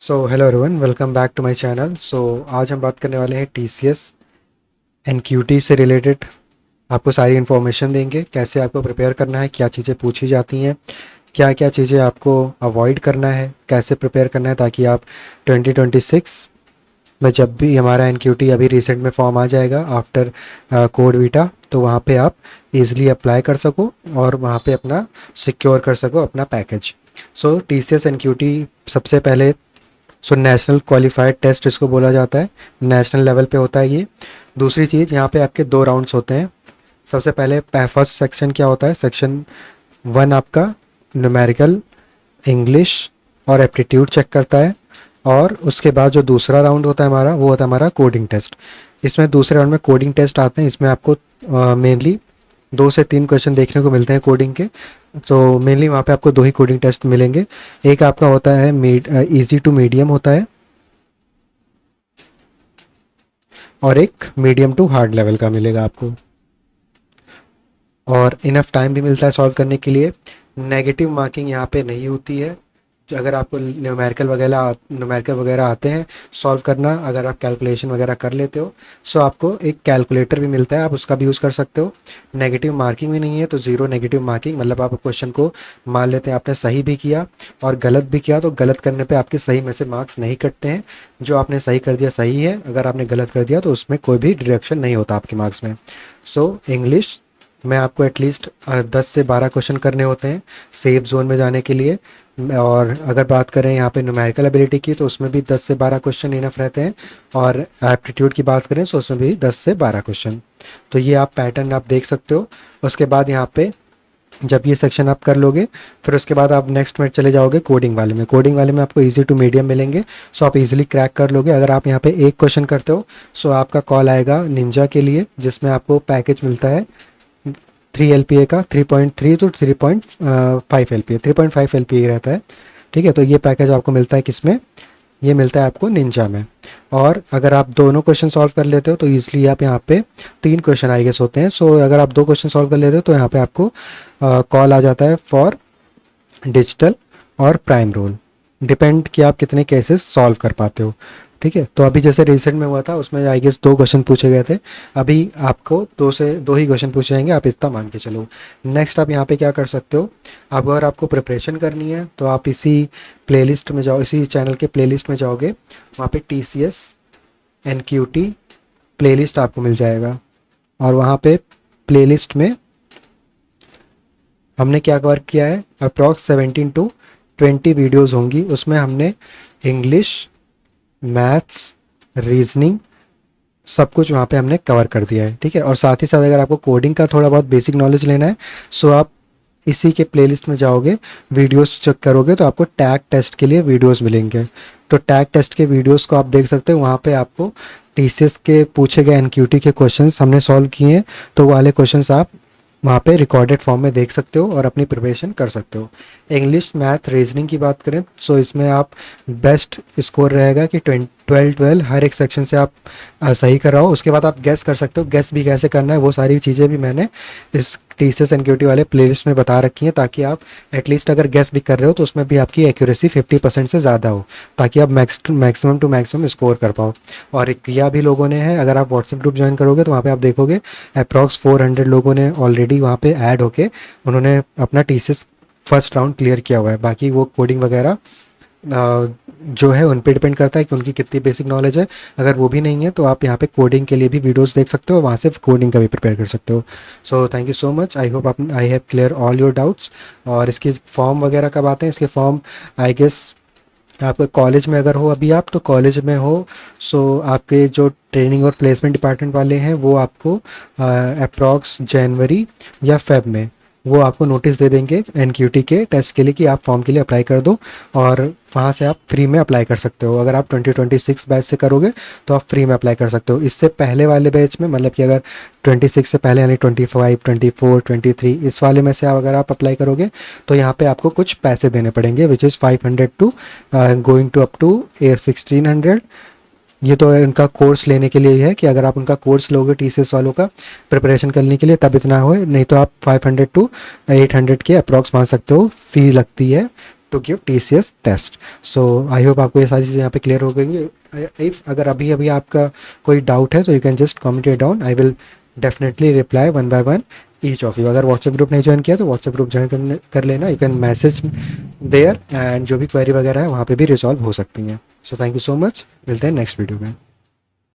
Hello everyone, welcome back to my channel. आज हम बात करने वाले हैं टीसीएस एनक्यूटी से रिलेटेड। आपको सारी इन्फॉर्मेशन देंगे, कैसे आपको प्रिपेयर करना है, क्या चीज़ें पूछी जाती हैं, क्या क्या चीज़ें आपको अवॉइड करना है, कैसे प्रिपेयर करना है ताकि आप 2026 में जब भी हमारा एनक्यूटी अभी रिसेंट में फॉर्म आ जाएगा आफ्टर कोड वीटा, तो वहाँ पे आप इजीली अप्लाई कर सको और वहाँ पे अपना सिक्योर कर सको अपना पैकेज। टीसीएस एनक्यूटी सबसे पहले नेशनल क्वालिफाइड टेस्ट इसको बोला जाता है, नेशनल लेवल पे होता है ये। दूसरी चीज़, यहाँ पे आपके 2 राउंड्स होते हैं। सबसे पहले फर्स्ट सेक्शन क्या होता है, सेक्शन 1 आपका न्यूमेरिकल, इंग्लिश और एप्टीट्यूड चेक करता है। और उसके बाद जो दूसरा राउंड होता है हमारा, वो होता है हमारा कोडिंग टेस्ट। इसमें दूसरे राउंड में कोडिंग टेस्ट आते हैं। इसमें आपको मेनली 2 से 3 क्वेश्चन देखने को मिलते हैं कोडिंग के। तो मेनली वहाँ पे आपको 2 ही कोडिंग टेस्ट मिलेंगे। एक आपका होता है इजी टू मीडियम होता है, और एक मीडियम टू हार्ड लेवल का मिलेगा आपको। और इनफ टाइम भी मिलता है सॉल्व करने के लिए। नेगेटिव मार्किंग यहाँ पे नहीं होती है। जो अगर आपको न्यूमेरिकल वगैरह आते हैं सॉल्व करना, अगर आप कैलकुलेशन वगैरह कर लेते हो, सो आपको एक कैलकुलेटर भी मिलता है, आप उसका भी यूज़ कर सकते हो। नेगेटिव मार्किंग भी नहीं है, तो ज़ीरो नेगेटिव मार्किंग, मतलब आप क्वेश्चन को मान लेते हैं आपने सही भी किया और गलत भी किया, तो गलत करने पे आपके सही में से मार्क्स नहीं कटते हैं। जो आपने सही कर दिया सही है, अगर आपने गलत कर दिया तो उसमें कोई भी डिडक्शन नहीं होता आपके मार्क्स में। इंग्लिश में आपको एटलीस्ट 10 से 12 क्वेश्चन करने होते हैं सेफ जोन में जाने के लिए। और अगर बात करें यहाँ पे न्यूमेरिकल एबिलिटी की, तो उसमें भी 10 से 12 क्वेश्चन इनफ रहते हैं। और एप्टीट्यूड की बात करें तो उसमें भी 10 से 12 क्वेश्चन। तो ये आप पैटर्न आप देख सकते हो। उसके बाद यहाँ पे जब ये सेक्शन आप कर लोगे, फिर उसके बाद आप नेक्स्ट में चले जाओगे कोडिंग वाले में। कोडिंग वाले में आपको इजी टू मीडियम मिलेंगे, सो आप इजीली क्रैक कर लोगे। अगर आप यहाँ पे एक क्वेश्चन करते हो, सो आपका कॉल आएगा निंजा के लिए, जिसमें आपको पैकेज मिलता है 3 LPA का, 3.3 to 3.5 LPA, 3.5 LPA रहता है। ठीक है, तो ये पैकेज आपको मिलता है किसमें, ये मिलता है आपको निंजा में। और अगर आप दोनों क्वेश्चन सॉल्व कर लेते हो तो ईजिली आप यहाँ पे 3 क्वेश्चन आई गेस होते हैं। अगर आप 2 क्वेश्चन सॉल्व कर लेते हो तो यहाँ पे आपको कॉल आ जाता है फॉर डिजिटल और प्राइम रोल, डिपेंड कि आप कितने केसेस सॉल्व कर पाते हो। ठीक है, तो अभी जैसे रिसेंट में हुआ था उसमें आई गेस 2 क्वेश्चन पूछे गए थे। अभी आपको 2 ही क्वेश्चन पूछे जाएंगे, आप इतना मान के चलो। नेक्स्ट आप यहाँ पे क्या कर सकते हो, अब अगर आपको प्रिपरेशन करनी है तो आप इसी प्लेलिस्ट में जाओ, इसी चैनल के प्लेलिस्ट में जाओगे, वहाँ पे TCS NQT प्लेलिस्ट आपको मिल जाएगा। और वहाँ पे प्लेलिस्ट में हमने क्या कवर किया है, अप्रॉक्स 17 to 20 वीडियोस होंगी। उसमें हमने इंग्लिश, मैथ्स, रीजनिंग सब कुछ वहाँ पे हमने कवर कर दिया है। ठीक है, और साथ ही साथ अगर आपको कोडिंग का थोड़ा बहुत बेसिक नॉलेज लेना है, सो आप इसी के प्लेलिस्ट में जाओगे, वीडियोस चेक करोगे तो आपको टैग टेस्ट के लिए वीडियोस मिलेंगे। तो टैग टेस्ट के वीडियोस को आप देख सकते हो। वहाँ पे आपको TCS के पूछे गए NQT के क्वेश्चंस हमने सॉल्व किए हैं, तो वो वाले क्वेश्चंस आप वहाँ पे रिकॉर्डेड फॉर्म में देख सकते हो और अपनी प्रिपरेशन कर सकते हो। इंग्लिश, मैथ, रीजनिंग की बात करें, इसमें आप बेस्ट स्कोर रहेगा कि 12 हर एक सेक्शन से आप सही कर रहा हो। उसके बाद आप गेस कर सकते हो। गेस भी कैसे करना है वो सारी चीज़ें भी मैंने इस TCS NQT वाले प्लेलिस्ट में बता रखी हैं, ताकि आप एटलीस्ट अगर गेस भी कर रहे हो तो उसमें भी आपकी एक्यूरेसी 50% से ज़्यादा हो, ताकि आप मैक्सिमम टू मैक्सिमम स्कोर कर पाओ। और किया भी लोगों ने है। अगर आप व्हाट्सएप ग्रुप ज्वाइन करोगे तो वहाँ पे आप देखोगे अप्रॉक्स 400 लोगों ने ऑलरेडी वहाँ पे ऐड होके उन्होंने अपना TCS फर्स्ट राउंड क्लियर किया हुआ है। बाकी वो कोडिंग वगैरह जो है उन पे डिपेंड करता है कि उनकी कितनी बेसिक नॉलेज है। अगर वो भी नहीं है तो आप यहाँ पे कोडिंग के लिए भी वीडियोस देख सकते हो, वहाँ से कोडिंग का भी प्रिपेयर कर सकते हो। Thank you so much. I hope I have clear all your doubts. और इसकी फॉर्म वगैरह कब आते हैं, इसके फॉर्म आई गेस आप कॉलेज में अगर हो अभी आप, तो कॉलेज में हो, आपके जो ट्रेनिंग और प्लेसमेंट डिपार्टमेंट वाले हैं वो आपको अप्रॉक्स जनवरी या फेब में वो आपको नोटिस दे देंगे NQT के टेस्ट के लिए कि आप फॉर्म के लिए अप्लाई कर दो, और वहाँ से आप फ्री में अप्लाई कर सकते हो। अगर आप 2026 बैच से करोगे तो आप फ्री में अप्लाई कर सकते हो। इससे पहले वाले बैच में, मतलब कि अगर 26 से पहले यानी 25, 24, 23 इस वाले में से अगर आप अप्लाई करोगे तो यहाँ पे आपको कुछ पैसे देने पड़ेंगे, which is 500 to going to up to 1600। ये तो उनका कोर्स लेने के लिए ही है कि अगर आप उनका कोर्स लोगे TCS वालों का प्रिपरेशन करने के लिए तब इतना हो, नहीं तो आप 500 टू 800 के अप्रॉक्स मान सकते हो फी लगती है to give TCS test. So I hope आपको ये सारी चीज़ें यहाँ पे क्लियर हो गई। इफ़ अगर अभी अभी आपका कोई डाउट है तो you can just comment it down, I will definitely reply one by one each of you. अगर व्हाट्सएप ग्रुप नहीं ज्वाइन किया तो व्हाट्सएप ग्रुप ज्वाइन कर लेना, you can message there and जो भी क्वेरी वगैरह है वहाँ पे भी रिजॉल्व हो सकती हैं। So thank you so much, मिलते हैं नेक्स्ट वीडियो में।